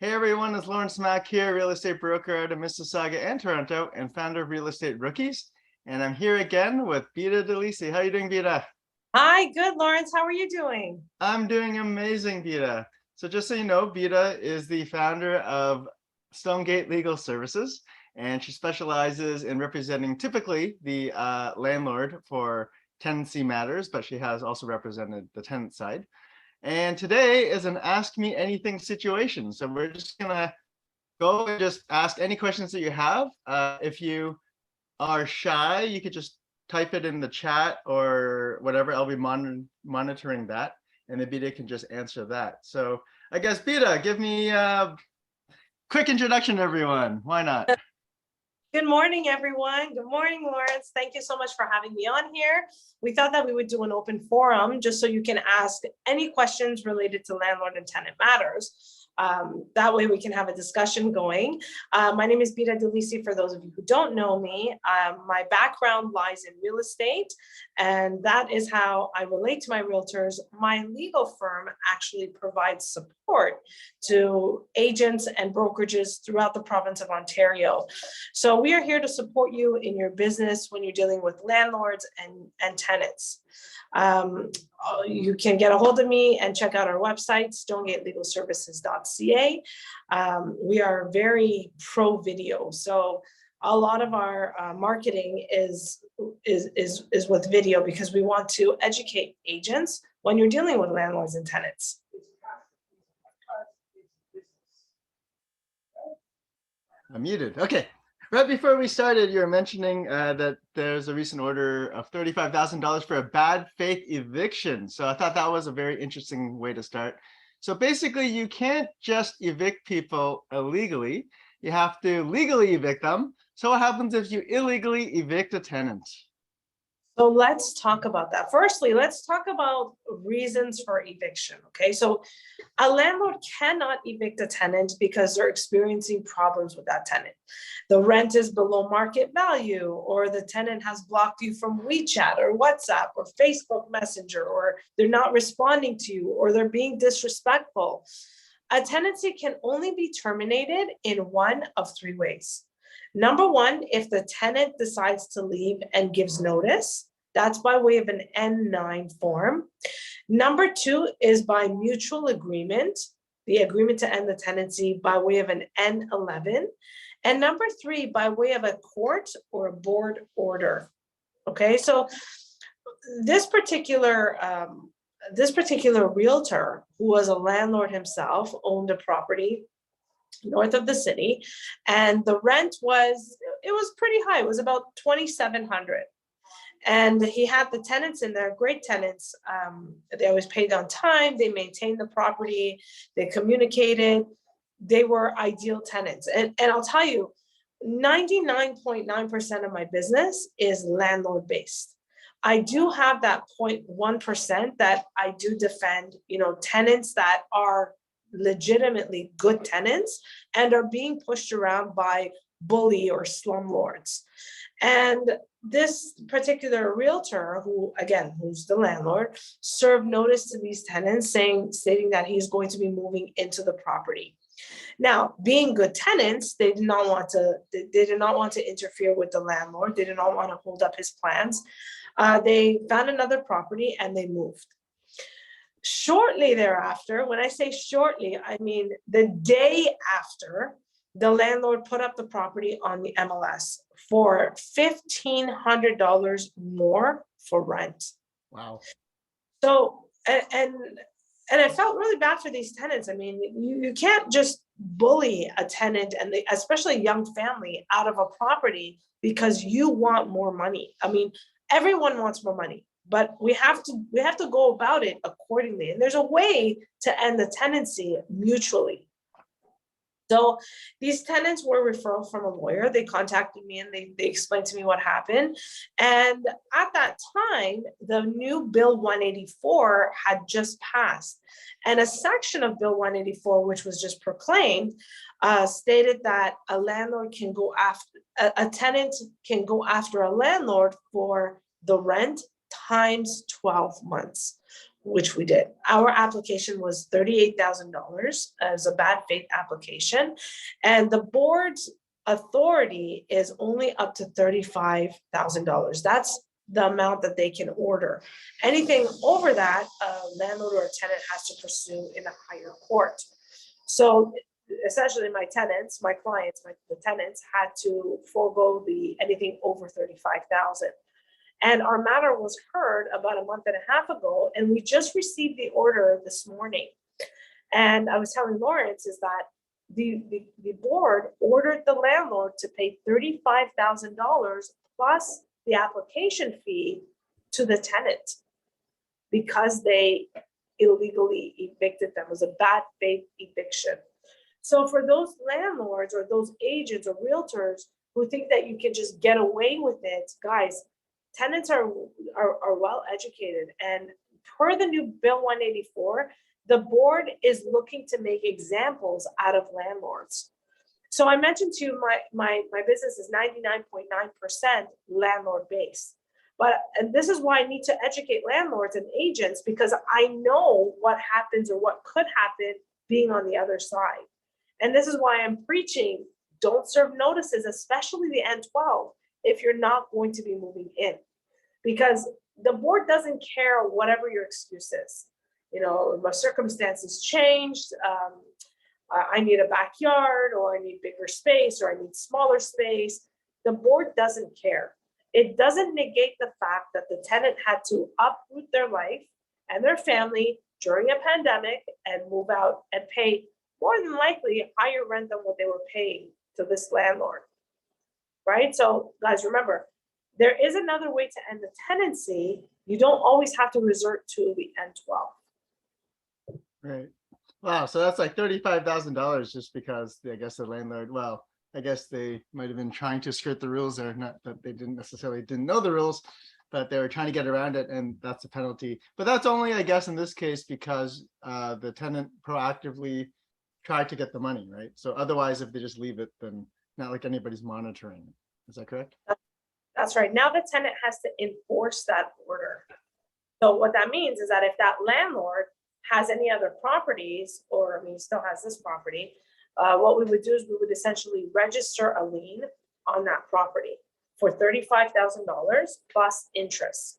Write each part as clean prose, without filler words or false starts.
Hey everyone, it's Lawrence Mack here, real estate broker out of Mississauga and Toronto, and founder of Real Estate Rookies. And I'm here again with Bita Di Lisi. How are you doing, Bita? Hi, good, Lawrence. How are you doing? I'm doing amazing, Bita. So just so you know, Bita is the founder of Stonegate Legal Services, and she specializes in representing typically the landlord for tenancy matters, but she has also represented the tenant side. And today is an Ask Me Anything situation. So we're just gonna go and just ask any questions that you have. If you are shy, you could just type it in the chat or whatever. I'll be monitoring that, and then Bita can just answer that. So I guess Bita, give me a quick introduction, everyone. Why not? Good morning, everyone. Good morning, Lawrence. Thank you so much for having me on here. We thought that we would do an open forum just so you can ask any questions related to landlord and tenant matters. That way we can have a discussion going. My name is Bita Di Lisi. For those of you who don't know me, my background lies in real estate, and that is how I relate to my realtors. My legal firm actually provides support to agents and brokerages throughout the province of Ontario. So we are here to support you in your business when you're dealing with landlords and tenants. You can get a hold of me and check out our website, stonegate.legalservices.ca. We are very pro video, so a lot of our marketing is with video because we want to educate agents when you're dealing with landlords and tenants. I'm muted. Okay. Right before we started, you were mentioning that there's a recent order of $35,000 for a bad faith eviction. So I thought that was a very interesting way to start. So basically, you can't just evict people illegally. You have to legally evict them. So what happens if you illegally evict a tenant? So let's talk about that. Firstly, let's talk about reasons for eviction. Okay, so a landlord cannot evict a tenant because they're experiencing problems with that tenant. The rent is below market value, or the tenant has blocked you from WeChat or WhatsApp or Facebook Messenger, or they're not responding to you, or they're being disrespectful. A tenancy can only be terminated in one of three ways. Number one, if the tenant decides to leave and gives notice, that's by way of an N9 form. Number two is by mutual agreement, the agreement to end the tenancy by way of an N11. And number three, by way of a court or a board order. Okay, so this particular realtor, who was a landlord himself, owned a property north of the city, and the rent was pretty high. It was about $2,700, and he had the tenants in there, great tenants. They always paid on time, they maintained the property, they communicated, they were ideal tenants. And I'll tell you, 99.9% of my business is landlord based. I do have that 0.1% that I do defend, tenants that are legitimately good tenants and are being pushed around by bully or slumlords. And this particular realtor, who's the landlord, served notice to these tenants stating that he's going to be moving into the property. Now, being good tenants, they did not want to interfere with the landlord. They did not want to hold up his plans. They found another property and they moved. Shortly thereafter, when I say shortly, I mean the day after, the landlord put up the property on the MLS for $1,500 more for rent. Wow. So, and I felt really bad for these tenants. I mean, you can't just bully a tenant, and especially a young family, out of a property because you want more money. I mean, everyone wants more money, but we have to go about it accordingly. And there's a way to end the tenancy mutually. So these tenants were referred from a lawyer. They contacted me and they explained to me what happened. And at that time, the new Bill 184 had just passed. And a section of Bill 184, which was just proclaimed, stated that a tenant can go after a landlord for the rent times 12 months. which we did. Our application was $38,000 as a bad faith application. And the board's authority is only up to $35,000. That's the amount that they can order. Anything over that, a landlord or a tenant has to pursue in a higher court. So essentially my tenants, my clients, the tenants had to forego anything over 35,000. And our matter was heard about a month and a half ago, and we just received the order this morning. And I was telling Lawrence is that the board ordered the landlord to pay $35,000 plus the application fee to the tenant because they illegally evicted them. It was a bad faith eviction. So for those landlords or those agents or realtors who think that you can just get away with it, guys, tenants are well educated, and per the new Bill 184, the board is looking to make examples out of landlords. So I mentioned to you, my business is 99.9% landlord based, and this is why I need to educate landlords and agents, because I know what happens or what could happen being on the other side. And this is why I'm preaching, don't serve notices, especially the N12, if you're not going to be moving in, because the board doesn't care whatever your excuse is. You know, my circumstances changed. I need a backyard, or I need bigger space, or I need smaller space. The board doesn't care. It doesn't negate the fact that the tenant had to uproot their life and their family during a pandemic and move out and pay more than likely higher rent than what they were paying to this landlord, right? So guys, remember, there is another way to end the tenancy. You don't always have to resort to the N12. Right. Wow. So that's like $35,000 just because I guess the landlord, well, I guess they might have been trying to skirt the rules, or not that they didn't know the rules, but they were trying to get around it, and that's a penalty. But that's only, I guess, in this case, because the tenant proactively tried to get the money, right? So otherwise, if they just leave it, then not like anybody's monitoring it. Is that correct? That's right. Now the tenant has to enforce that order. So what that means is that if that landlord has any other properties, or I mean, still has this property, what we would do is we would essentially register a lien on that property for $35,000 plus interest.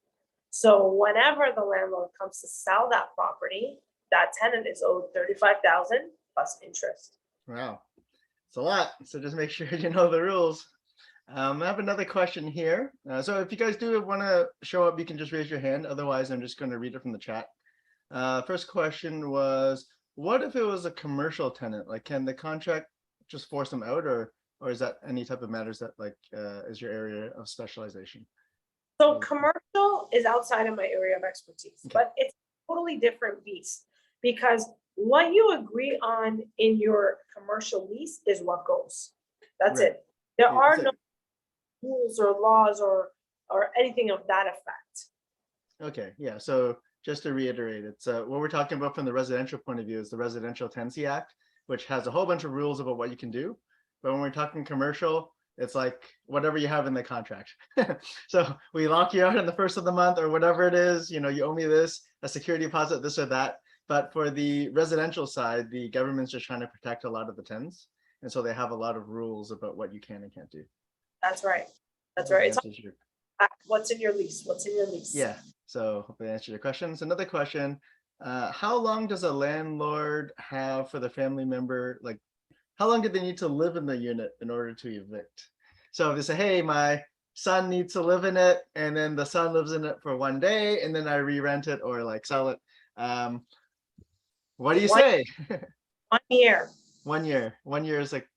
So whenever the landlord comes to sell that property, that tenant is owed $35,000 plus interest. Wow, it's a lot. So just make sure you know the rules. I have another question here. So if you guys do want to show up, you can just raise your hand. Otherwise, I'm just going to read it from the chat. First question was, what if it was a commercial tenant? Like, can the contract just force them out, or is that any type of matters that like is your area of specialization? So commercial is outside of my area of expertise, okay, but it's a totally different beast, because what you agree on in your commercial lease is what goes. That's right. It. There are no rules or laws or anything of that effect. Okay, yeah. So just to reiterate, it's what we're talking about from the residential point of view is the Residential Tenancy Act, which has a whole bunch of rules about what you can do. But when we're talking commercial, it's like whatever you have in the contract. So we lock you out in the first of the month or whatever it is, you know, you owe me this, a security deposit, this or that. But for the residential side, the government's just trying to protect a lot of the tenants. And so they have a lot of rules about what you can and can't do. That's right. That's right. It's what's in your lease? What's in your lease? Yeah. So hopefully I answered your questions. Another question, how long does a landlord have for the family member? Like, how long do they need to live in the unit in order to evict? So if they say, hey, my son needs to live in it, and then the son lives in it for one day, and then I re-rent it or like sell it. What do you say? 1 year. 1 year. 1 year is like.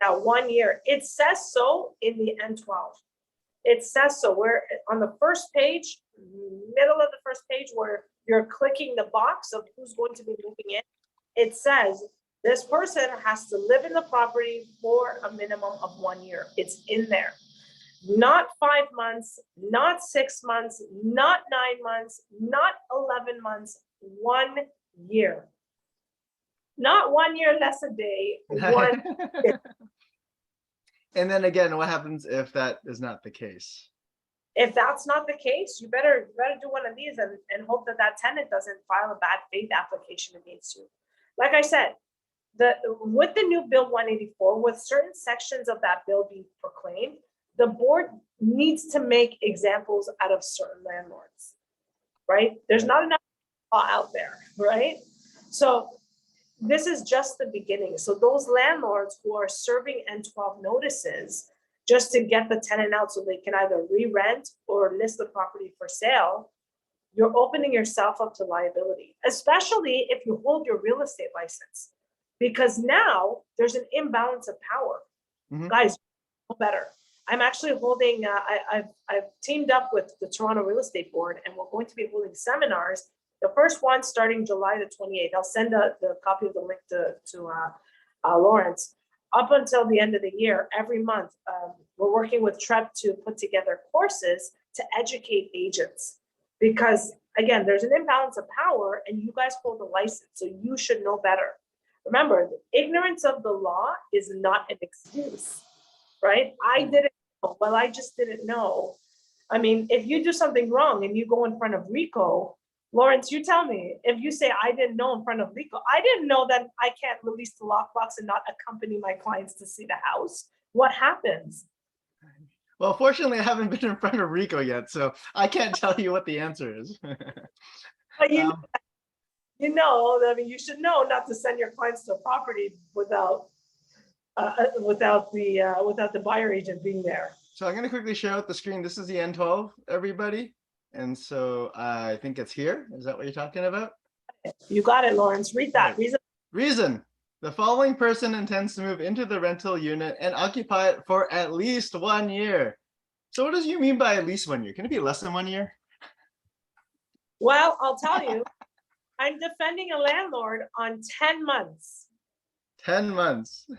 Yeah, 1 year. It says so in the N12. It says so. We're on the first page, middle of the first page, where you're clicking the box of who's going to be moving in. It says this person has to live in the property for a minimum of 1 year. It's in there. Not 5 months, not 6 months, not 9 months, not 11 months, 1 year. Not 1 year less a day, 1 year. And then again, what happens if that is not the case? If that's not the case, you better do one of these and hope that that tenant doesn't file a bad faith application against you. Like I said, with the new Bill 184, with certain sections of that bill being proclaimed, the board needs to make examples out of certain landlords, right? There's not enough law out there, right? So this is just the beginning. So those landlords who are serving N12 notices just to get the tenant out so they can either re-rent or list the property for sale, you're opening yourself up to liability, especially if you hold your real estate license, because now there's an imbalance of power. Guys, better. I'm actually holding, I've teamed up with the Toronto Real Estate Board, and we're going to be holding seminars. The first one starting July the 28th. I'll send the copy of the link to Lawrence. Up until the end of the year, every month, we're working with TREP to put together courses to educate agents. Because again, there's an imbalance of power and you guys hold a license, so you should know better. Remember, the ignorance of the law is not an excuse, right? I didn't know. Well, I just didn't know. I mean, if you do something wrong and you go in front of RICO, Lawrence, you tell me, if you say, I didn't know in front of RICO, I didn't know that I can't release the lockbox and not accompany my clients to see the house. What happens? Well, fortunately, I haven't been in front of RICO yet, so I can't tell you what the answer is. But you know, I mean, you should know not to send your clients to a property without the buyer agent being there. So I'm going to quickly share out the screen. This is the N12, everybody. And so I think it's here. Is that what you're talking about? You got it, Lawrence. Read that. Right. Reason. The following person intends to move into the rental unit and occupy it for at least 1 year. So what does you mean by at least 1 year? Can it be less than 1 year? Well, I'll tell you, I'm defending a landlord on 10 months. 10 months.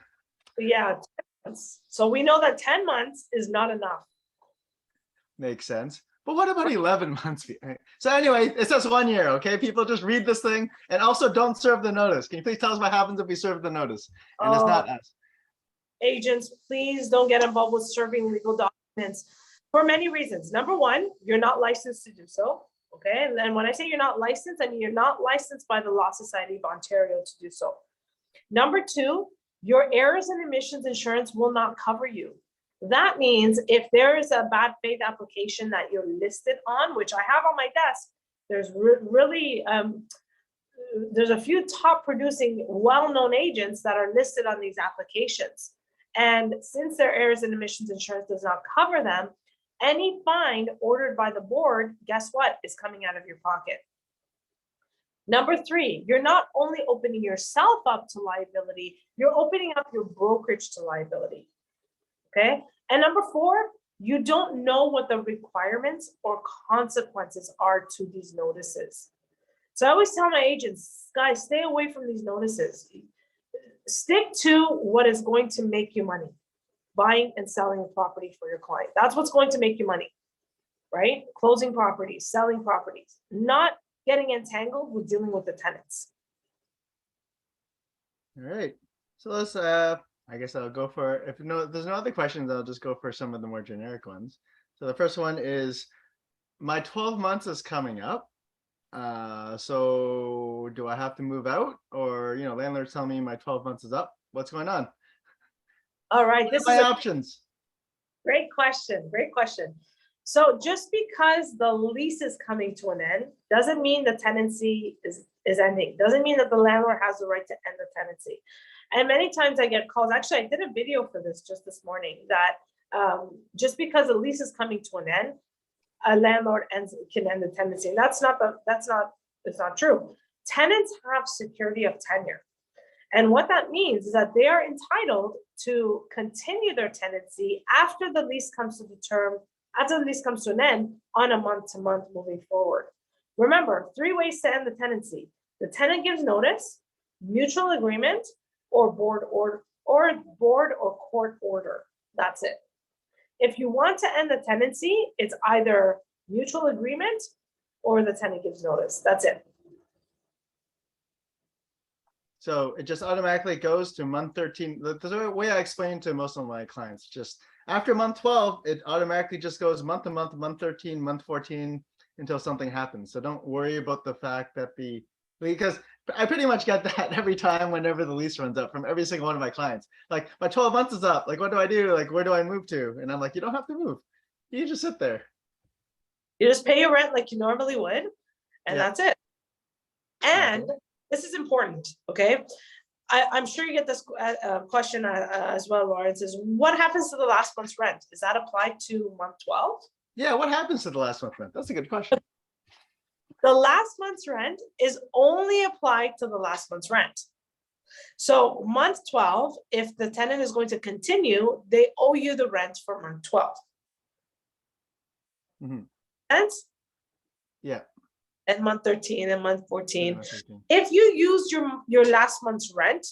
Yeah, 10 months. So we know that 10 months is not enough. Makes sense. But what about 11 months? So anyway, it says 1 year, okay? People just read this thing and also don't serve the notice. Can you please tell us what happens if we serve the notice? And it's not us. Agents, please don't get involved with serving legal documents for many reasons. Number one, you're not licensed to do so, okay? And then when I say you're not licensed, I mean you're not licensed by the Law Society of Ontario to do so. Number two, your errors and omissions insurance will not cover you. That means if there is a bad faith application that you're listed on, which I have on my desk, there's there's a few top producing well-known agents that are listed on these applications. And since their errors and omissions insurance does not cover them, any fine ordered by the board, guess what, is coming out of your pocket. Number three, you're not only opening yourself up to liability, you're opening up your brokerage to liability. Okay. And number four, you don't know what the requirements or consequences are to these notices. So I always tell my agents, guys, stay away from these notices. Stick to what is going to make you money, buying and selling a property for your client. That's what's going to make you money, right? Closing properties, selling properties, not getting entangled with dealing with the tenants. All right. So let's I guess I'll go for, if there's no other questions, I'll just go for some of the more generic ones. So the first one is, my 12 months is coming up. So do I have to move out, or, landlords tell me my 12 months is up? What's going on? All right. This is my options. Great question. Great question. So just because the lease is coming to an end doesn't mean the tenancy is ending. Doesn't mean that the landlord has the right to end the tenancy. And many times I get calls, actually I did a video for this just this morning, that just because the lease is coming to an end, a landlord can end the tenancy. And it's not true. Tenants have security of tenure. And what that means is that they are entitled to continue their tenancy after the lease comes to an end on a month-to-month moving forward. Remember, 3 ways to end the tenancy. The tenant gives notice, mutual agreement, or board or court order. That's it. If you want to end the tenancy, it's either mutual agreement or the tenant gives notice. That's it. So it just automatically goes to month 13. The way I explain to most of my clients, just after month 12, it automatically just goes month to month, month 13, month 14, until something happens. So don't worry about the fact that because I pretty much get that every time whenever the lease runs up from every single one of my clients. Like, my 12 months is up. Like, what do I do? Like, where do I move to? And I'm like, you don't have to move. You just sit there. You just pay your rent like you normally would, and Yeah. that's it. And this is important, okay? I'm sure you get this question as well, Lawrence, is what happens to the last month's rent? Is that applied to month 12? Yeah, what happens to the last month's rent? That's a good question. The last month's rent is only applied to the last month's rent. So month 12, if the tenant is going to continue, they owe you the rent for month 12. Mhm. And Yeah. and month 13 and month 14. Month 13. If you used your last month's rent,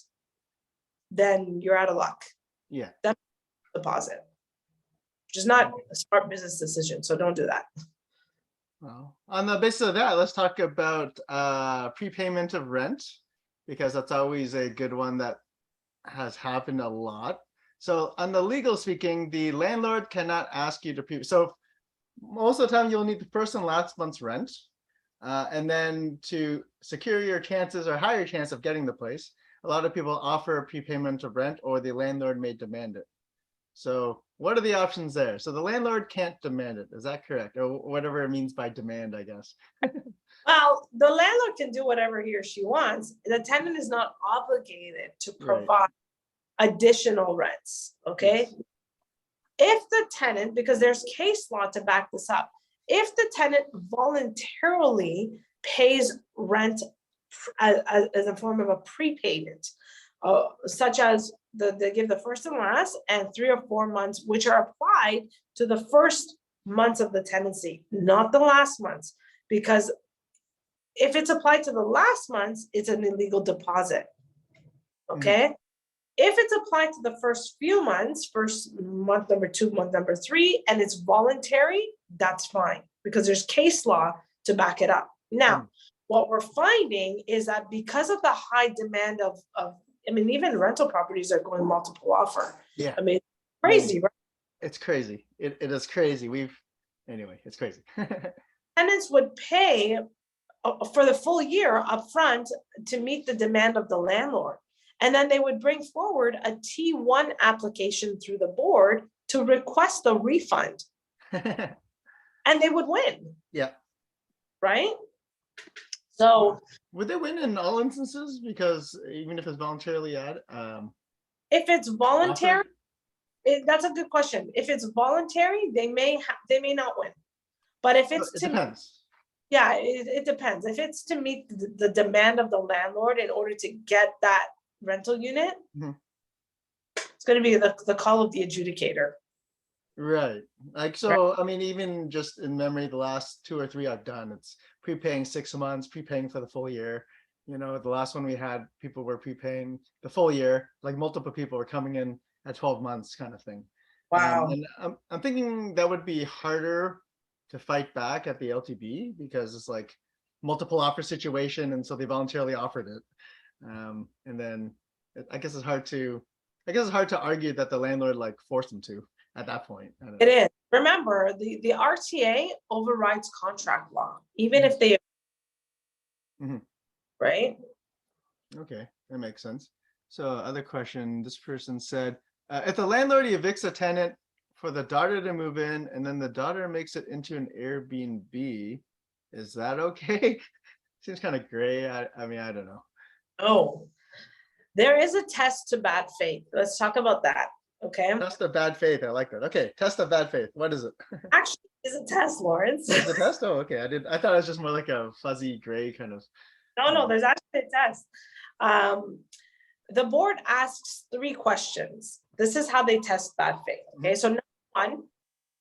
then you're out of luck. Yeah. That's deposit, which is not a smart business decision. So don't do that. Well, on the basis of that, let's talk about prepayment of rent, because that's always a good one that has happened a lot. So on the legal speaking, the landlord cannot ask you to prepay. So most of the time you'll need the first and last month's rent. And then to secure your chances or higher chance of getting the place, a lot of people offer a prepayment of rent, or the landlord may demand it. So what are the options there? So the landlord can't demand it. Is that correct? Or whatever it means by demand, I guess. Well, the landlord can do whatever he or she wants. The tenant is not obligated to provide additional rents, okay? Yes. If the tenant, because there's case law to back this up, if the tenant voluntarily pays rent as a form of a prepayment, such as they give the first and last and 3 or 4 months, which are applied to the first months of the tenancy, not the last months, because if it's applied to the last months, it's an illegal deposit, okay? If it's applied to the first few months, first month number 2, month number 3, and it's voluntary, that's fine, because there's case law to back it up. Now, what we're finding is that because of the high demand of I mean, even rental properties are going multiple offer. Yeah. I mean, crazy, right? It's crazy. It is crazy. Anyway, it's crazy. Tenants would pay for the full year upfront to meet the demand of the landlord. And then they would bring forward a T1 application through the board to request a refund. And they would win. Yeah. Right? So would they win in all instances? Because even if it's voluntarily if it's voluntary, that's a good question. If it's voluntary, they may not win. But if it's depends. Yeah, it depends. If it's to meet the demand of the landlord in order to get that rental unit, it's going to be the call of the adjudicator. Right. Like, so, I mean, even just in memory, the last 2 or 3 I've done, it's prepaying 6 months, prepaying for the full year. You know, the last one we had, people were prepaying the full year, like multiple people were coming in at 12 months kind of thing. Wow. And I'm thinking that would be harder to fight back at the LTB, because it's like multiple offer situation, and so they voluntarily offered it. And then I guess it's hard to argue that the landlord like forced them to at that point. It is. Remember, the RTA overrides contract law, even if they right? Okay, that makes sense. So other question, this person said, if the landlord evicts a tenant for the daughter to move in, and then the daughter makes it into an Airbnb, is that okay? Seems kind of gray. I mean, I don't know. Oh, there is a test to bad faith. Let's talk about that. Okay. Test of bad faith. I like that. Okay. Test of bad faith. What is it? Actually, it's a test, Lawrence. It's a test? Oh, okay. I thought it was just more like a fuzzy gray kind of. No, there's actually a test. The board asks 3 questions. This is how they test bad faith. Okay. So number 1,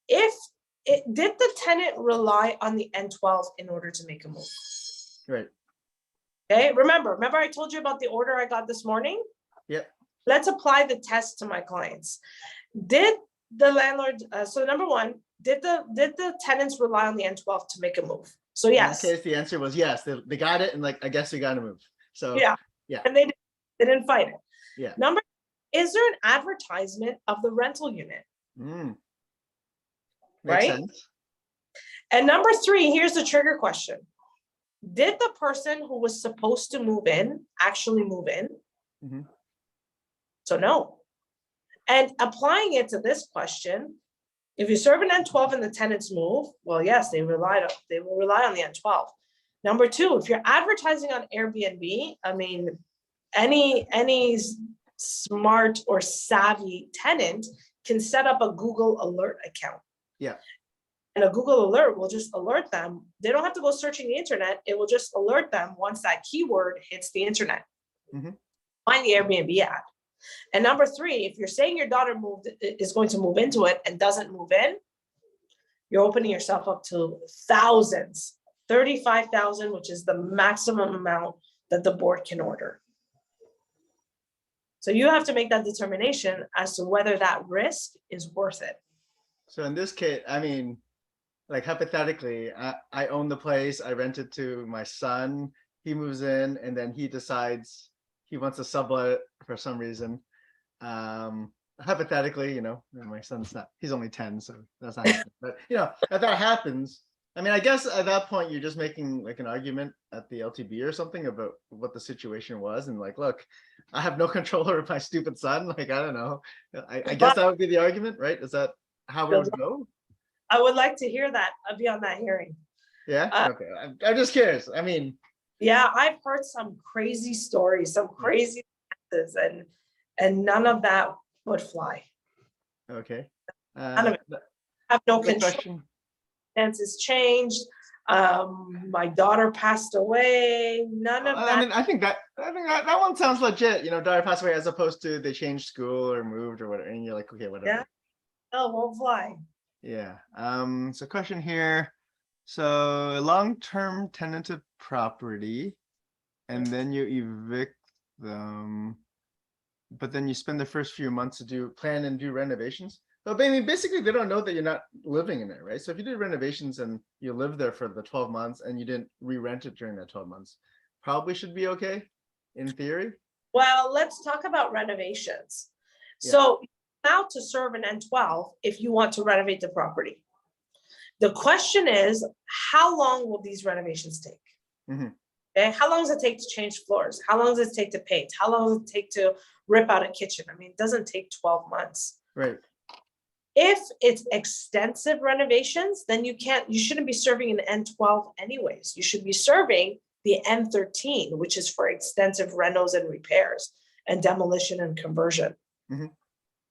did the tenant rely on the N12 in order to make a move? Right. Okay. Remember I told you about the order I got this morning? Yep. Let's apply the test to my clients. Did the landlord, so number 1, did the tenants rely on the N12 to make a move? So yes. In that case, the answer was yes. They got it, and like, I guess we got to move. So yeah. And they did. They didn't fight it. Yeah. Number, is there an advertisement of the rental unit? Makes Right? sense. And number three, here's the trigger question. Did the person who was supposed to move in actually move in? Mhm. So no. And applying it to this question, if you serve an N12 and the tenants move, well, yes, they will rely on the N12. Number two, if you're advertising on Airbnb, I mean, any smart or savvy tenant can set up a Google alert account. Yeah. And a Google alert will just alert them. They don't have to go searching the internet. It will just alert them once that keyword hits the internet. Mhm. Find the Airbnb ad. And number three, if you're saying your daughter is going to move into it and doesn't move in, you're opening yourself up to thousands, 35,000, which is the maximum amount that the board can order. So you have to make that determination as to whether that risk is worth it. So in this case, I mean, like hypothetically, I own the place, I rent it to my son, he moves in, and then he decides he wants to sublet it for some reason. Hypothetically, my son's he's only 10, so that's not happening. But if that happens, I mean, I guess at that point you're just making like an argument at the LTB or something about what the situation was, and like, look, I have no control over my stupid son. Like, I don't know. I guess that would be the argument, right? Is that how it would go? I would like to hear that. I'll be on that hearing. Yeah. Okay. I'm just curious. I mean, yeah, I've heard some crazy stories, some crazy answers, and none of that would fly. Okay. None of it. I have no control. Question. Circumstances changed. My daughter passed away. None of that. I mean, I think that one sounds legit. Daughter passed away as opposed to they changed school or moved or whatever, and you're like, okay, whatever. Yeah. No, won't fly. Yeah. So question here. So long-term tenanted property, and then you evict them, but then you spend the first few months to plan and do renovations. But I mean, basically, they don't know that you're not living in it, right? So if you did renovations and you lived there for the 12 months and you didn't re-rent it during that 12 months, probably should be okay, in theory. Well, let's talk about renovations. Yeah. So now to serve an N12 if you want to renovate the property. The question is, how long will these renovations take? Mhm. Okay, how long does it take to change floors? How long does it take to paint? How long does it take to rip out a kitchen? I mean, it doesn't take 12 months. Right. If it's extensive renovations, then you shouldn't be serving an N12 anyways. You should be serving the N13, which is for extensive renos and repairs and demolition and conversion. Mhm.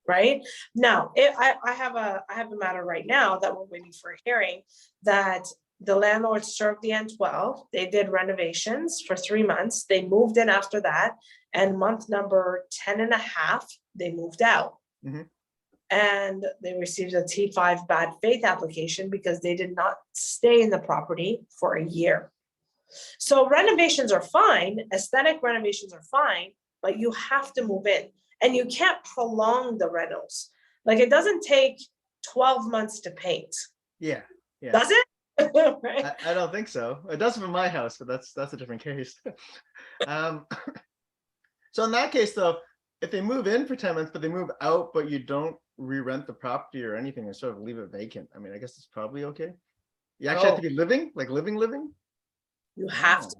Right now, I have a matter right now that we're waiting for a hearing that the landlord served the N12. They did renovations for 3 months. They moved in after that, and month number 10 and a half, they moved out. Mhm. And they received a T5 bad faith application because they did not stay in the property for a year. So renovations are fine, aesthetic renovations are fine, but you have to move in. And you can't prolong the renos. Like, it doesn't take 12 months to paint. Yeah. Does it? Right? I don't think so. It does for my house, but that's a different case. So in that case, though, if they move in for 10 months, but they move out, but you don't re-rent the property or anything and sort of leave it vacant, I mean, I guess it's probably okay. You actually have to be living, like living. You have to.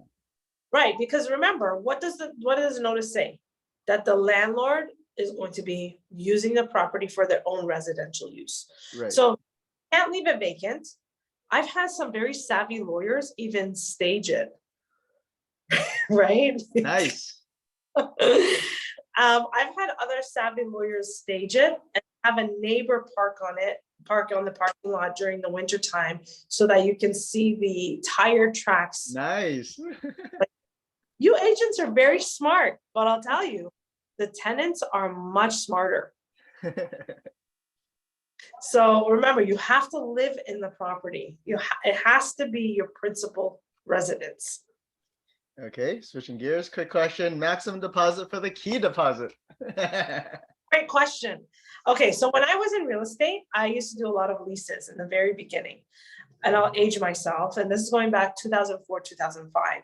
Right, because remember, what does the notice say? That the landlord is going to be using the property for their own residential use. Right. So you can't leave it vacant. I've had some very savvy lawyers even stage it. Right? Nice. I've had other savvy lawyers stage it and have a neighbor park on the parking lot during the winter time so that you can see the tire tracks. Nice. You agents are very smart, but I'll tell you, the tenants are much smarter. So remember, you have to live in the property. It has to be your principal residence. Okay, switching gears, quick question. Maximum deposit for the key deposit. Great question. Okay, so when I was in real estate, I used to do a lot of leases in the very beginning. And I'll age myself, and this is going back 2004, 2005.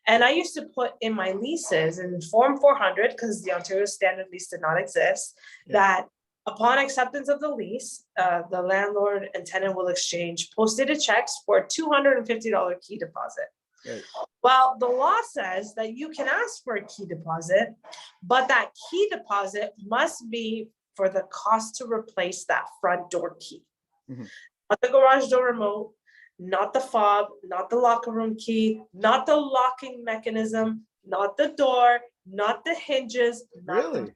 And I used to put in my leases in Form 400, because the Ontario Standard Lease did not exist, Yeah. that upon acceptance of the lease, the landlord and tenant will exchange post-dated checks for a $250 key deposit. Right. Well, the law says that you can ask for a key deposit, but that key deposit must be for the cost to replace that front door key. Mhm. Not the garage door remote, not the fob, not the locker room key, not the locking mechanism, not the door, not the hinges. Really?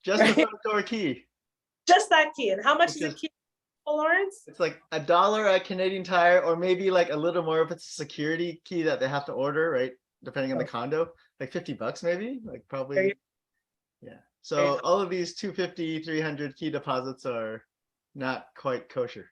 Just the front door key. Just that key. And how much is a Because key, Lawrence? it's like $1 at Canadian Tire, or maybe like a little more if it's a security key that they have to order, right? Depending on the condo, like $50 maybe, like probably. Yeah. So all of these 250, 300 key deposits are not quite kosher.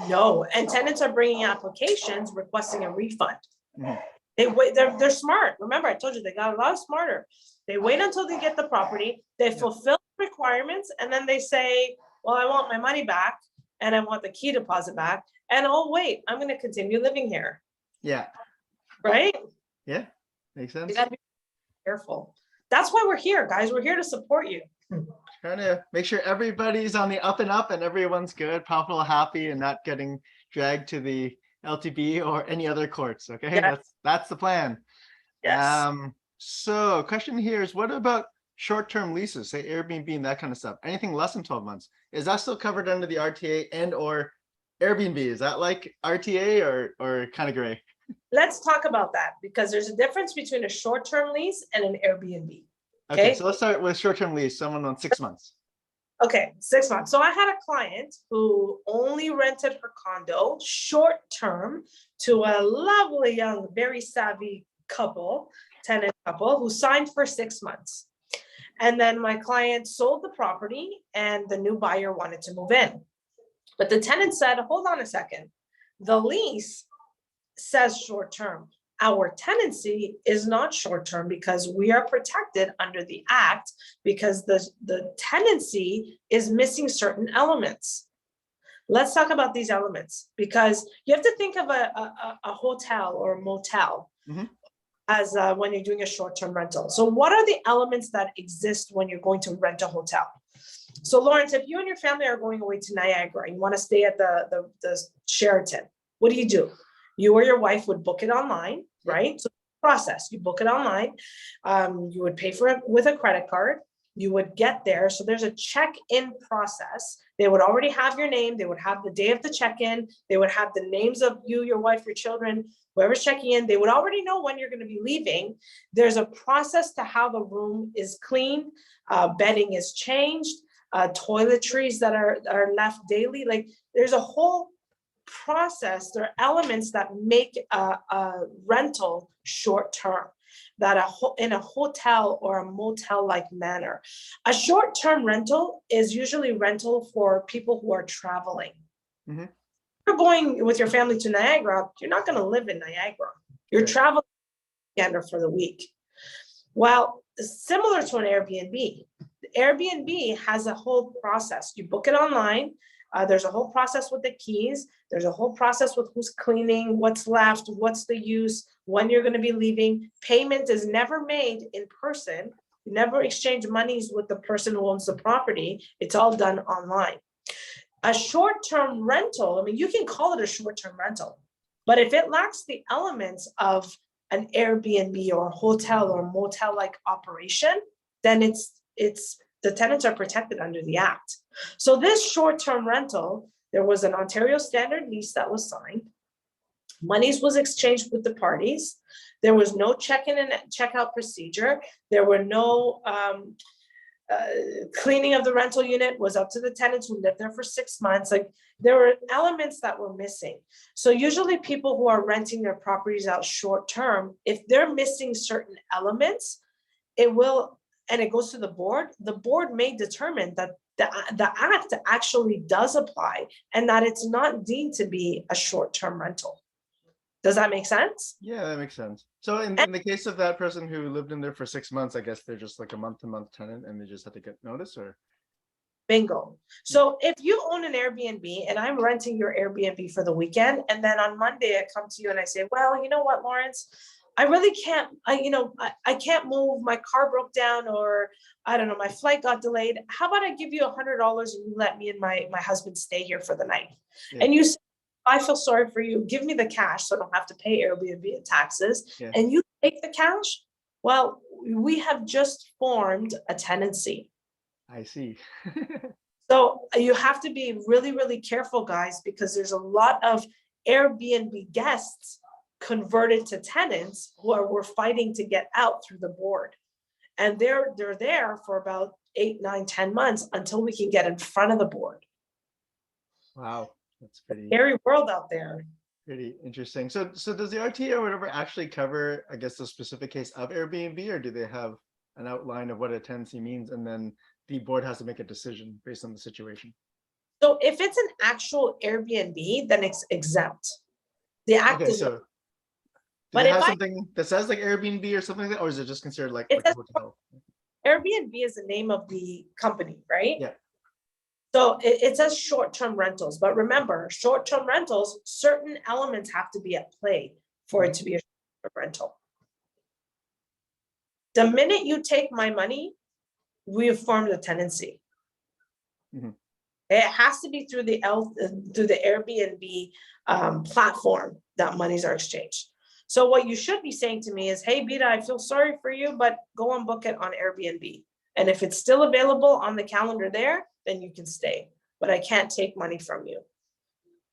No, and tenants are bringing applications requesting a refund. Mhm. They wait, they're smart. Remember, I told you they got a lot smarter. They wait until they get the property, they fulfill requirements, and then they say, well, I want my money back and I want the key deposit back. And oh, wait, I'm gonna continue living here, Yeah. right? Yeah. Makes sense. You gotta be careful. That's why we're here, guys. We're here to support you. Trying to make sure everybody's on the up and up and everyone's good, profitable, happy, and not getting dragged to the LTB or any other courts. Okay, Yeah. that's the plan. Yes. So question here is, what about short-term leases, say Airbnb and that kind of stuff? Anything less than 12 months, is that still covered under the RTA and or Airbnb? Is that like RTA or kind of gray? Let's talk about that, because there's a difference between a short-term lease and an Airbnb. Okay, Okay. so let's start with short-term lease, someone on 6 months. Okay, 6 months. So I had a client who only rented her condo short-term to a lovely young, very savvy couple, tenant couple, who signed for 6 months. And then my client sold the property and the new buyer wanted to move in. But the tenant said, hold on a second. The lease says short-term. Our tenancy is not short-term because we are protected under the act, because the tenancy is missing certain elements. Let's talk about these elements, because you have to think of a hotel or a motel as when you're doing a short-term rental. So what are the elements that exist when you're going to rent a hotel? So Lawrence, if you and your family are going away to Niagara and you want to stay at the Sheraton, what do? You or your wife would book it online, right? So process, you book it online. You would pay for it with a credit card. You would get there. So there's a check-in process. They would already have your name. They would have the day of the check-in. They would have the names of you, your wife, your children, whoever's checking in. They would already know when you're going to be leaving. There's a process to how the room is cleaned. Bedding is changed. Toiletries that are left daily. Like there's a whole process. There are elements that make a rental short-term, that in a hotel or a motel-like manner. A short-term rental is usually rental for people who are traveling. If you're going with your family to Niagara, you're not going to live in Niagara. You're traveling for the week. Well, similar to an Airbnb. The Airbnb has a whole process. You book it online. There's a whole process with the keys. There's a whole process with who's cleaning, what's left, what's the use, when you're going to be leaving. Payment is never made in person. You never exchange monies with the person who owns the property. It's all done online. A short-term rental, I mean, you can call it a short-term rental, but if it lacks the elements of an Airbnb or a hotel or motel-like operation, then the tenants are protected under the act. So this short-term rental, there was an Ontario standard lease that was signed. Monies was exchanged with the parties. There was no check-in and check-out procedure. There were no cleaning of the rental unit. Was up to the tenants who lived there for 6 months. Like there were elements that were missing. So usually people who are renting their properties out short-term, if they're missing certain elements, it will, and it goes to the board may determine that the act actually does apply and that it's not deemed to be a short-term rental. Does that make sense? Yeah, that makes sense. So in the case of that person who lived in there for 6 months, I guess they're just like a month-to-month tenant and they just have to get notice, or? Bingo. So if you own an Airbnb and I'm renting your Airbnb for the weekend, and then on Monday I come to you and I say, well, you know what, Lawrence, I really can't, I can't move, my car broke down, or I don't know, my flight got delayed. How about I give you $100 and you let me and my husband stay here for the night? Yeah. And you say, I feel sorry for you. Give me the cash so I don't have to pay Airbnb and taxes. Yeah. And you take the cash. Well, we have just formed a tenancy. I see. So you have to be really, really careful, guys, because there's a lot of Airbnb guests converted to tenants who were fighting to get out through the board. And they're there for about 8, 9, 10 months until we can get in front of the board. Wow, that's pretty Scary world out there. pretty interesting. So does the RTA or whatever actually cover, I guess, the specific case of Airbnb, or do they have an outline of what a tenancy means, and then the board has to make a decision based on the situation? So if it's an actual Airbnb, then it's exempt. The act Okay, is, so do but they if have I, something that says like Airbnb or something like that, or is it just considered like it a says hotel? Airbnb is the name of the company, right? Yeah. So it says short-term rentals, but remember, short-term rentals, certain elements have to be at play for it to be a short-term rental. The minute you take my money, we have formed a tenancy. Mhm. It has to be through the Airbnb platform that monies are exchanged. So what you should be saying to me is, hey, Bita, I feel sorry for you, but go and book it on Airbnb. And if it's still available on the calendar there, then you can stay. But I can't take money from you.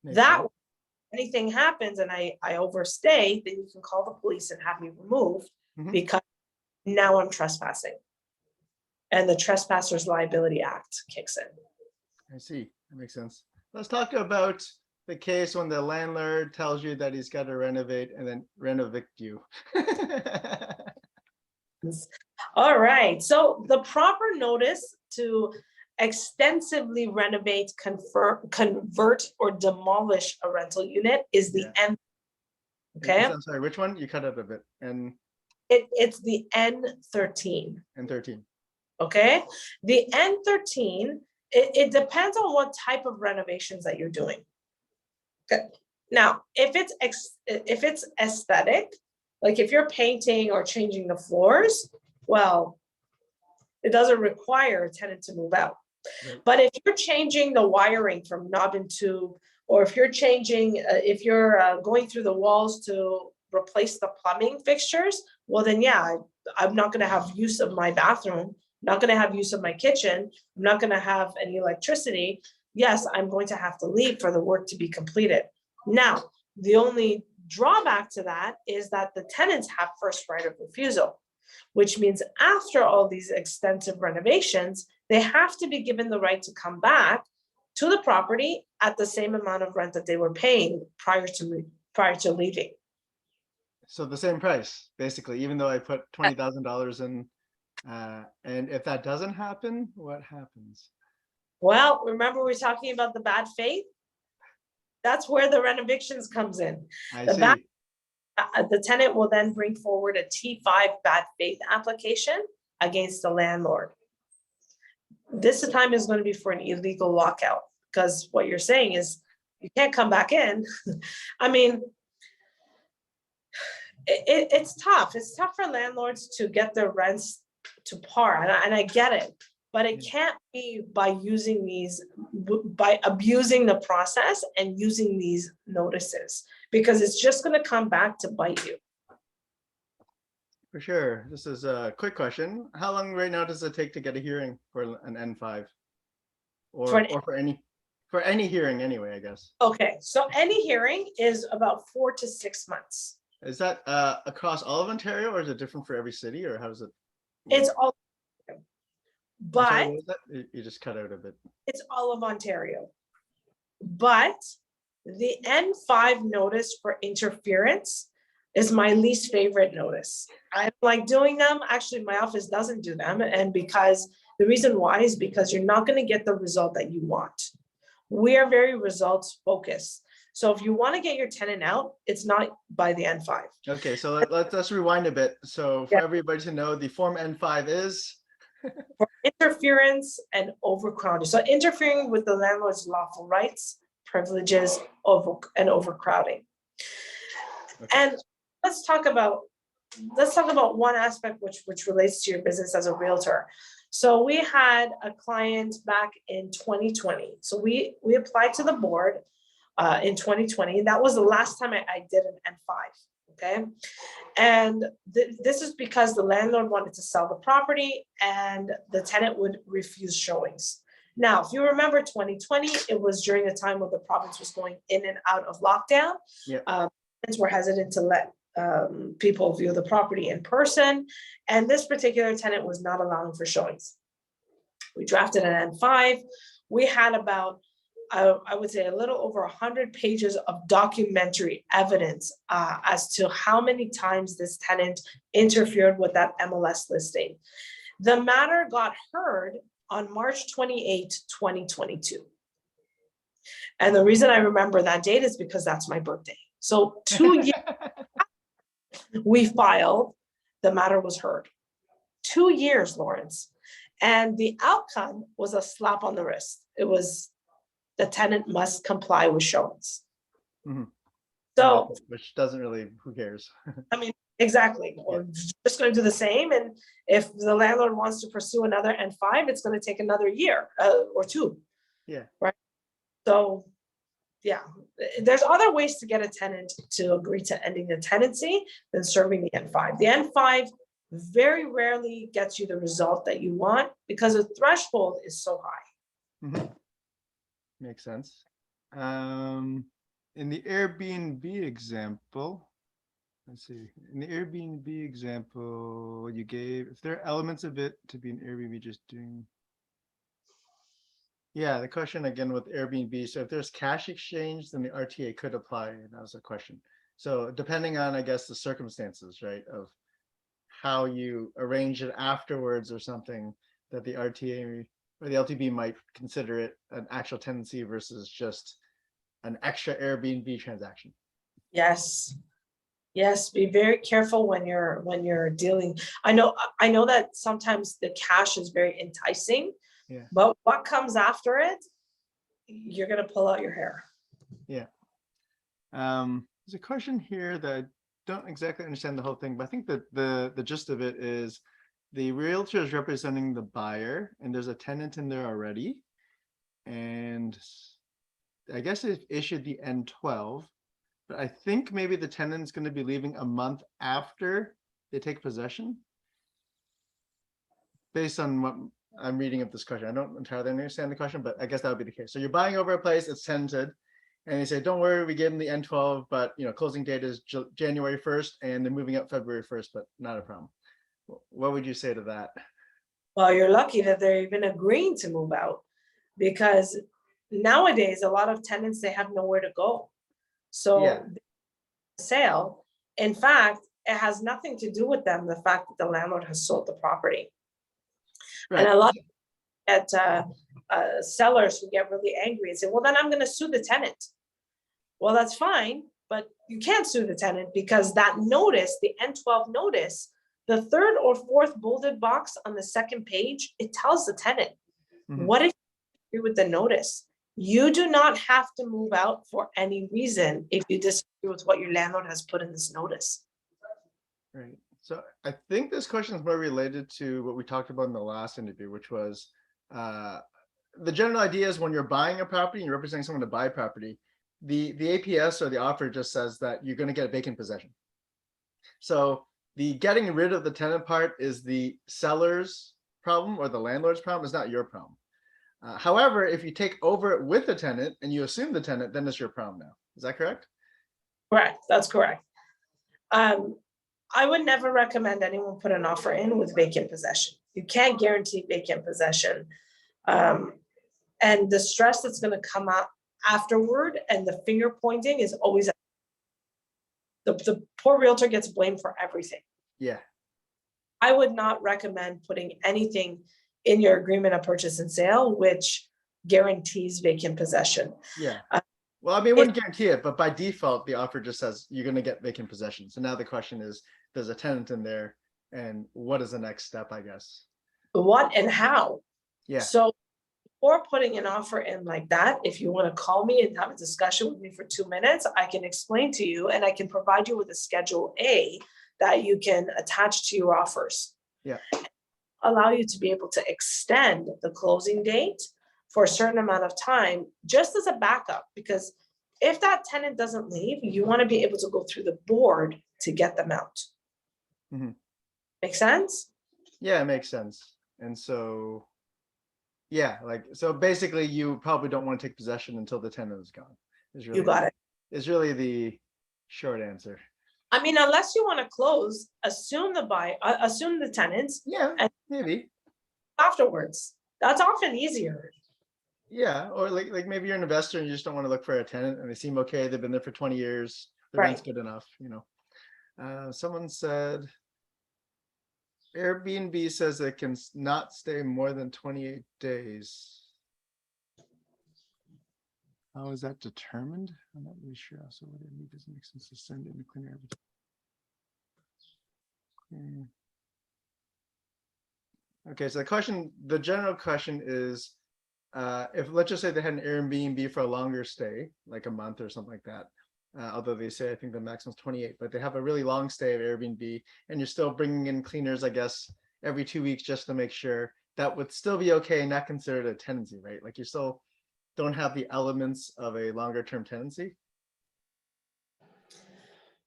Makes That sense. anything happens and I overstay, then you can call the police and have me removed Mhm. because now I'm trespassing. And the Trespassers Liability Act kicks in. I see. That makes sense. Let's talk about the case when the landlord tells you that he's got to renovate and then evict you. All right. So the proper notice to extensively renovate, convert, or demolish a rental unit is the Yeah. N. Okay. I'm sorry, which one? You cut out a bit. It's the N13. N13. Okay. The N13, it depends on what type of renovations that you're doing. Okay. Now, if it's aesthetic, like if you're painting or changing the floors, well, it doesn't require a tenant to move out. Right. But if you're changing the wiring from knob and tube, or if you're changing, if you're going through the walls to replace the plumbing fixtures, well then yeah, I'm not going to have use of my bathroom, not going to have use of my kitchen, I'm not going to have any electricity. Yes, I'm going to have to leave for the work to be completed. Now, the only drawback to that is that the tenants have first right of refusal, which means after all these extensive renovations, they have to be given the right to come back to the property at the same amount of rent that they were paying prior to leaving. So the same price, basically, even though I put $20,000 in. And if that doesn't happen, what happens? Well, remember we're talking about the bad faith? That's where the renovictions comes in. I see. The tenant will then bring forward a T5 bad faith application against the landlord. This time is going to be for an illegal lockout, because what you're saying is you can't come back in. I mean, it's tough. It's tough for landlords to get their rents to par, and I get it, but it can't be by abusing the process and using these notices, because it's just going to come back to bite you. For sure. This is a quick question. How long right now does it take to get a hearing for an N5? Or for any hearing anyway, I guess. Okay, so any hearing is about 4 to 6 months. Is that across all of Ontario, or is it different for every city, or how does it? It's all, I'm but sorry, what was that? You just cut out a bit. it's all of Ontario. But the N5 notice for interference is my least favorite notice. I don't like doing them. Actually, my office doesn't do them. And because the reason why is because you're not going to get the result that you want. We are very results focused. So if you want to get your tenant out, it's not by the N5. Okay, so let's rewind a bit. So for everybody to know, the form N5 is for interference and overcrowding. So interfering with the landlord's lawful rights, privileges, and overcrowding. okay. And let's talk about let's talk about one aspect which relates to your business as a realtor. So we had a client back in 2020. So we applied to the board in 2020, and that was the last time I did an N5. Okay. And this is because the landlord wanted to sell the property and the tenant would refuse showings. Now, if you remember 2020, it was during a time where the province was going in and out of lockdown. Yeah. Tenants were hesitant to let people view the property in person. And this particular tenant was not allowing for showings. We drafted an N5. We had about, I would say, a little over 100 pages of documentary evidence as to how many times this tenant interfered with that MLS listing. The matter got heard on March 28, 2022. And the reason I remember that date is because that's my birthday. So 2 years we filed, the matter was heard. 2 years, Lawrence. And the outcome was a slap on the wrist. It was the tenant must comply with showings. Mm-hmm. So, which doesn't really, who cares? I mean, exactly. We're just going to do the same. And if the landlord wants to pursue another N5, it's going to take another year or two. Yeah. Right. So, yeah, there's other ways to get a tenant to agree to ending the tenancy than serving the N5. The N5 very rarely gets you the result that you want because the threshold is so high. Mm-hmm. Makes sense. In the Airbnb example, let's see. In the Airbnb example you gave, if there are elements of it to be an Airbnb just doing. Yeah, the question again with Airbnb. So if there's cash exchange, then the RTA could apply. And that was a question. So depending on, I guess, the circumstances, right, of how you arrange it afterwards or something, that the RTA or the LTB might consider it an actual tenancy versus just an extra Airbnb transaction. Yes. Yes, be very careful when you're dealing. I know that sometimes the cash is very enticing, yeah, but what comes after it, you're gonna pull out your hair. Yeah. There's a question here that I don't exactly understand the whole thing, but I think that the gist of it is the realtor is representing the buyer and there's a tenant in there already. And I guess they've issued the N12, but I think maybe the tenant's going to be leaving a month after they take possession. Based on what I'm reading of this question, I don't entirely understand the question, but I guess that would be the case. So you're buying over a place, it's tenanted, and they say, don't worry, we gave them the N12, but closing date is January 1st, and they're moving up February 1st, but not a problem. What would you say to that? Well, you're lucky that they're even agreeing to move out, because nowadays a lot of tenants, they have nowhere to go. So Yeah. Sale, in fact, it has nothing to do with them, the fact that the landlord has sold the property. Right. And a lot of sellers who get really angry and say, well, then I'm going to sue the tenant. Well, that's fine, but you can't sue the tenant because that notice, the N12 notice, the third or fourth bolded box on the second page, it tells the tenant, what if you agree with the notice? You do not have to move out for any reason if you disagree with what your landlord has put in this notice. Right. So I think this question is more related to what we talked about in the last interview, which was the general idea is when you're buying a property and you're representing someone to buy property, the APS or the offer just says that you're going to get vacant possession. So the getting rid of the tenant part is the seller's problem or the landlord's problem. It's not your problem. However, if you take over it with the tenant and you assume the tenant, then it's your problem now. Is that correct? Correct. That's correct. I would never recommend anyone put an offer in with vacant possession. You can't guarantee vacant possession. And the stress that's going to come out afterward and the finger pointing is always the poor realtor gets blamed for everything. Yeah. I would not recommend putting anything in your agreement of purchase and sale which guarantees vacant possession. Yeah. Well, I mean, it wouldn't guarantee it, but by default, the offer just says you're going to get vacant possession. So now the question is, there's a tenant in there, and what is the next step, I guess? What and how? Yeah. So before putting an offer in like that, if you want to call me and have a discussion with me for 2 minutes, I can explain to you and I can provide you with a Schedule A that you can attach to your offers. Yeah. Allow you to be able to extend the closing date for a certain amount of time, just as a backup, because if that tenant doesn't leave, you want to be able to go through the board to get them out. Mhm. Make sense? Yeah, it makes sense. And so, yeah, like, so basically you probably don't want to take possession until the tenant is gone. You got it. Is really the short answer. I mean, unless you want to close, assume the tenants. Yeah, and maybe. afterwards. That's often easier. Yeah, or like maybe you're an investor and you just don't want to look for a tenant and they seem okay. They've been there for 20 years. The rent's good enough, you know. Someone said Airbnb says it can not stay more than 28 days. How is that determined? I'm not really sure. So what it doesn't make sense to send in the cleaner. Okay, so the general question is, if let's just say they had an Airbnb for a longer stay, like a month or something like that, although they say I think the maximum is 28, but they have a really long stay of Airbnb, and you're still bringing in cleaners, I guess, every 2 weeks just to make sure, that would still be okay and not considered a tenancy, right? Like you still don't have the elements of a longer term tenancy.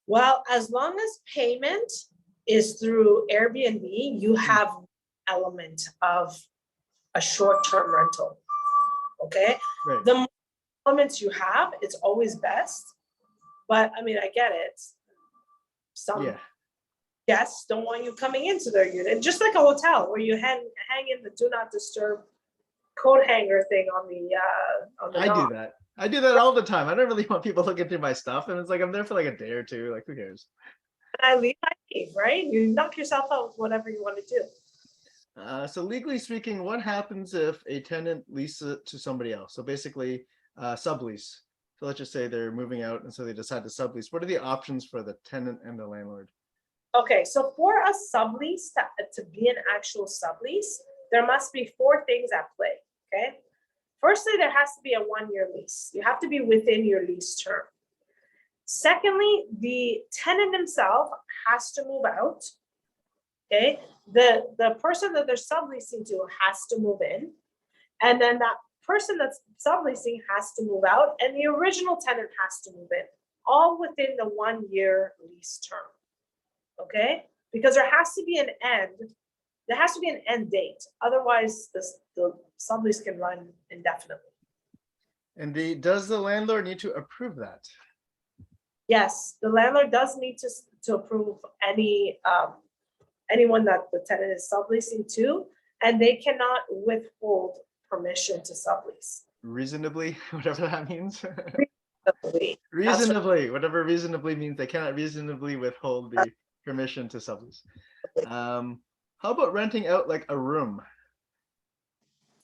Well, as long as payment is through Airbnb, you have element of a short-term rental. Okay. Right. The more elements you have, it's always best. But I mean, I get it. Some guests don't want you coming into their unit, just like a hotel where you hang in the do not disturb coat hanger thing on the I do that. I do that all the time. I don't really want people looking through my stuff, and it's like I'm there for like a day or two. Like, who cares? I leave, right? You knock yourself out with whatever you want to do. So legally speaking, what happens if a tenant leases it to somebody else? So basically, sublease. So let's just say they're moving out, and so they decide to sublease. What are the options for the tenant and the landlord? Okay, so for a sublease to be an actual sublease, there must be 4 things at play. Okay. Firstly, there has to be a 1-year lease. You have to be within your lease term. Secondly, the tenant himself has to move out. Okay, the person that they're subleasing to has to move in, and then that person that's subleasing has to move out, and the original tenant has to move in, all within the 1-year lease term. Okay, because there has to be an end. There has to be an end date. Otherwise, the sublease can run indefinitely. And does the landlord need to approve that? Yes, the landlord does need to approve anyone that the tenant is subleasing to, and they cannot withhold permission to sublease. Reasonably, whatever that means. Reasonably. Reasonably, whatever reasonably means, they cannot reasonably withhold the permission to sublease. How about renting out like a room?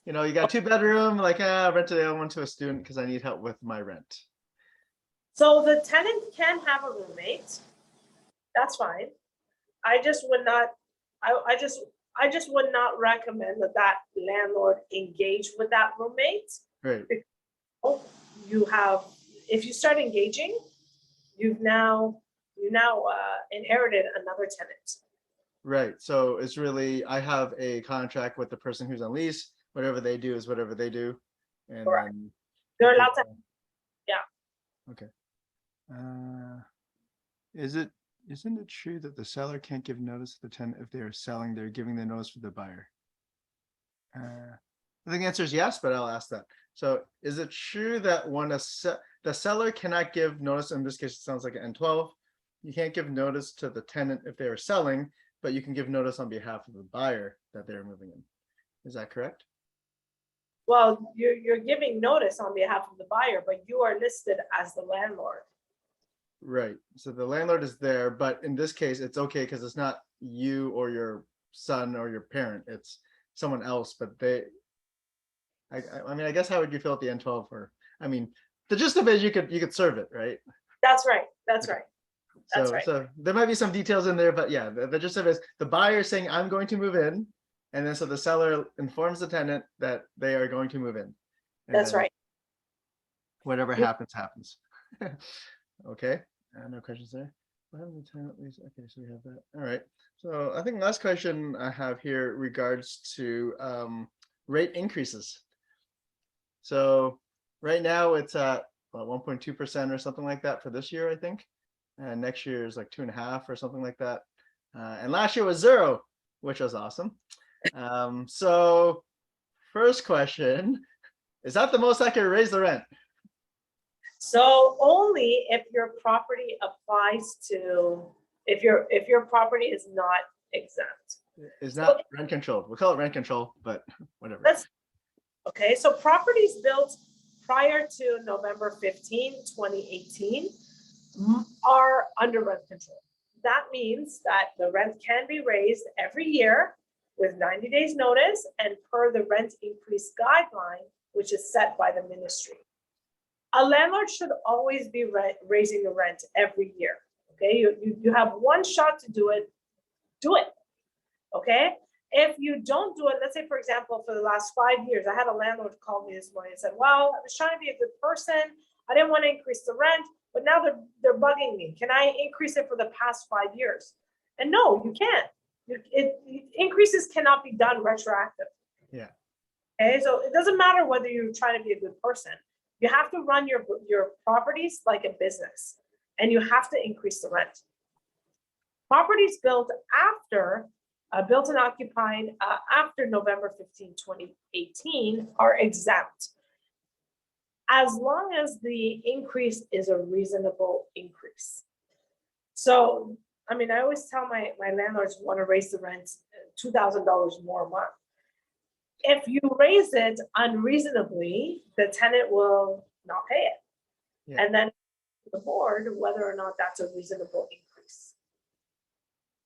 You know, you got 2-bedroom, like rent the other one to a student because I need help with my rent. So the tenant can have a roommate. That's fine. I just would not. I just would not recommend that landlord engage with that roommate. Right. You have, if you start engaging, you now inherited another tenant. Right. So it's really, I have a contract with the person who's on lease. Whatever they do is whatever they do. And correct. They're allowed to. Yeah. Okay. Isn't it true that the seller can't give notice to the tenant if they are selling? They're giving the notice for the buyer. I think the answer is yes, but I'll ask that. So is it true that when the seller cannot give notice, in this case, it sounds like an N12, you can't give notice to the tenant if they are selling, but you can give notice on behalf of the buyer that they're moving in. Is that correct? Well, you're giving notice on behalf of the buyer, but you are listed as the landlord. Right. So the landlord is there, but in this case, it's okay because it's not you or your son or your parent. It's someone else, but I mean, I guess how would you feel at the N12? Or, I mean, the gist of it is you could serve it, right? That's right. That's right. That's right. So there might be some details in there, but yeah, the gist of it is the buyer is saying, I'm going to move in. And then so the seller informs the tenant that they are going to move in. That's right. Whatever happens, happens. Okay. No questions there. What happened to tenant lease? Okay, so we have that. All right. So I think last question I have here regards to rate increases. So right now it's at 1.2% or something like that for this year, I think. And next year is like 2.5 or something like that. And last year was 0, which was awesome. So first question, is that the most I can raise the rent? So only if your property applies to, if your property is not exempt. Is not rent controlled. We'll call it rent control, but whatever. Okay, so properties built prior to November 15, 2018 are under rent control. That means that the rent can be raised every year with 90 days notice and per the rent increase guideline, which is set by the ministry. A landlord should always be raising the rent every year. Okay, you have one shot to do it, okay? If you don't do it, let's say, for example, for the last 5 years, I had a landlord call me this morning and said, well, I was trying to be a good person. I didn't want to increase the rent, but now they're bugging me. Can I increase it for the past 5 years? And no, you can't. Increases cannot be done retroactive. Yeah. Okay, so it doesn't matter whether you're trying to be a good person. You have to run your properties like a business, and you have to increase the rent. Properties built and occupied after November 15, 2018 are exempt, as long as the increase is a reasonable increase. So, I mean, I always tell my landlords who want to raise the rent $2,000 more a month. If you raise it unreasonably, the tenant will not pay it. Yeah. And then the board, whether or not that's a reasonable increase.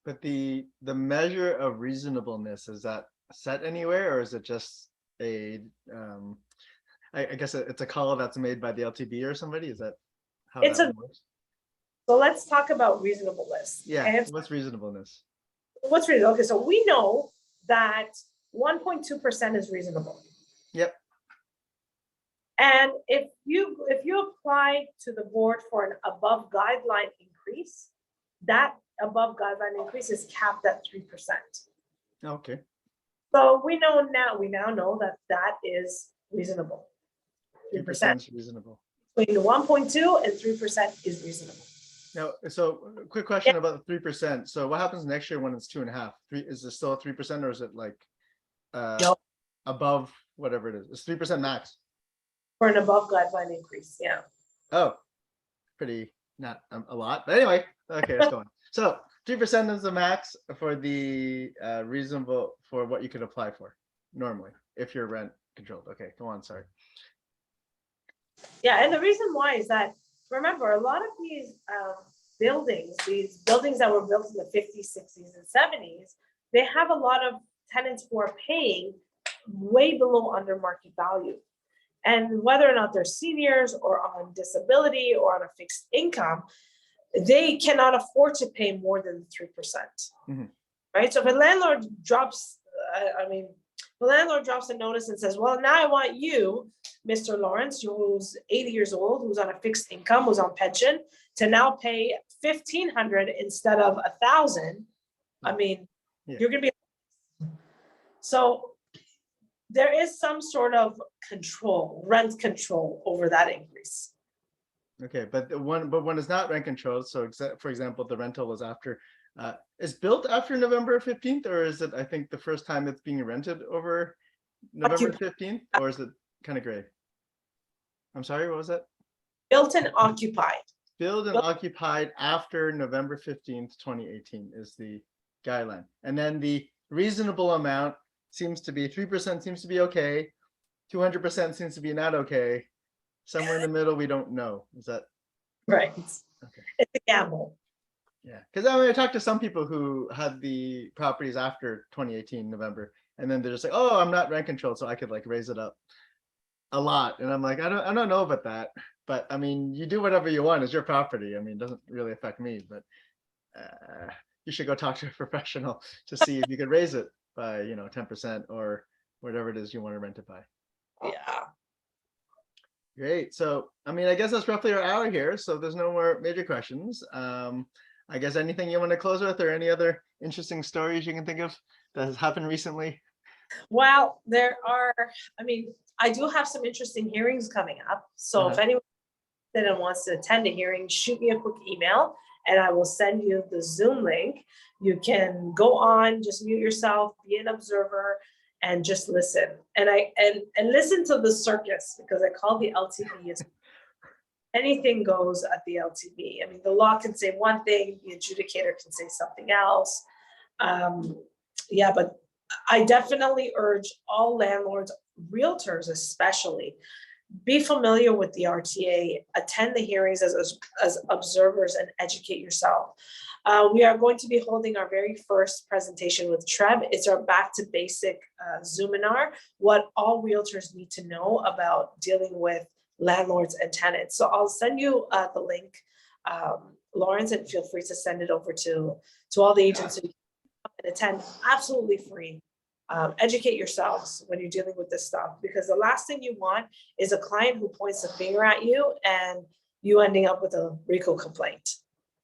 But the measure of reasonableness, is that set anywhere, or is it just a I guess it's a call that's made by the LTB or somebody? Is that how that works? So let's talk about reasonableness. Yeah, and what's reasonableness? What's reasonable? Okay, so we know that 1.2% is reasonable. Yep. And if you apply to the board for an above guideline increase, that above guideline increase is capped at 3%. Okay. So we now know that is reasonable. 3% is reasonable. Between 1.2 and 3% is reasonable. Now, so quick question about the 3%. So what happens next year when it's 2.5? Is it still a 3%, or is it like No. above whatever it is? It's 3% max. For an above guideline increase, yeah. Oh, pretty not a lot, but anyway, okay, let's go on. So 3% is the max for the reasonable for what you could apply for normally if you're rent controlled. Okay, go on. Sorry. Yeah, and the reason why is that, remember, a lot of these buildings that were built in the 50s, 60s, and 70s, they have a lot of tenants who are paying way below under market value. And whether or not they're seniors or on disability or on a fixed income, they cannot afford to pay more than 3%. Mm-hmm. Right? So if a landlord drops, the landlord drops a notice and says, well, now I want you, Mr. Lawrence, who's 80 years old, who's on a fixed income, who's on pension, to now pay $1,500 instead of $1,000. I mean, you're going to be. So there is some sort of control, rent control over that increase. Okay, but when it's not rent controlled, so for example, the rental was after, is built after November 15th, or is it, I think, the first time it's being rented over November 15th, or is it kind of gray? I'm sorry, what was that? Built and occupied. Built and occupied after November 15th, 2018 is the guideline. And then the reasonable amount seems to be 3% seems to be okay. 200% seems to be not okay. Somewhere in the middle, we don't know. Is that right? Okay. It's a gamble. Yeah, because I talked to some people who had the properties after 2018 November, and then they're just like, "Oh, I'm not rent controlled, so I could like raise it up a lot." And I'm like, I don't know about that, but I mean, you do whatever you want. It's your property. I mean, it doesn't really affect me, but you should go talk to a professional to see if you could raise it by 10% or whatever it is you want to rent it by. Yeah. Great. So, I mean, I guess that's roughly our hour here. So there's no more major questions. I guess anything you want to close with, or any other interesting stories you can think of that has happened recently? Well, there are, I mean, I do have some interesting hearings coming up. So if Uh-huh. anyone that wants to attend a hearing, shoot me a quick email and I will send you the Zoom link. You can go on, just mute yourself, be an observer, and just listen. And listen to the circus, because I call the LTV is anything goes at the LTV. I mean, the law can say one thing, the adjudicator can say something else. Yeah, but I definitely urge all landlords, realtors especially, be familiar with the RTA, attend the hearings as observers, and educate yourself. We are going to be holding our very first presentation with Treb. It's our back to basic Zoominar, what all realtors need to know about dealing with landlords and tenants. So I'll send you the link, Lawrence, and feel free to send it over to all the agents so you can attend absolutely free. Educate yourselves when you're dealing with this stuff, because the last thing you want is a client who points a finger at you and you ending up with a RICO complaint.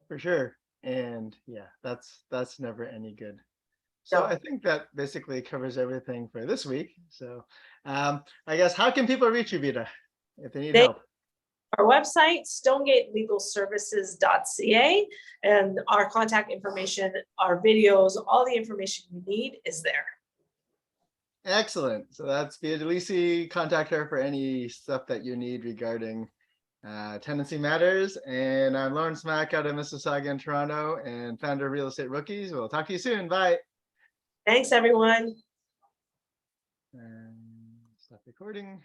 For sure. And yeah, that's never any good. So No. I think that basically covers everything for this week. So I guess, how can people reach you, Bita, if they need help? Our website, stonegatelegalservices.ca, and our contact information, our videos, all the information you need is there. Excellent. So that's Bita Di Lisi. Contact her for any stuff that you need regarding tenancy matters. And I'm Lawrence Mack out of Mississauga and Toronto, and founder of Real Estate Rookies. We'll talk to you soon. Bye. Thanks, everyone. And stop recording.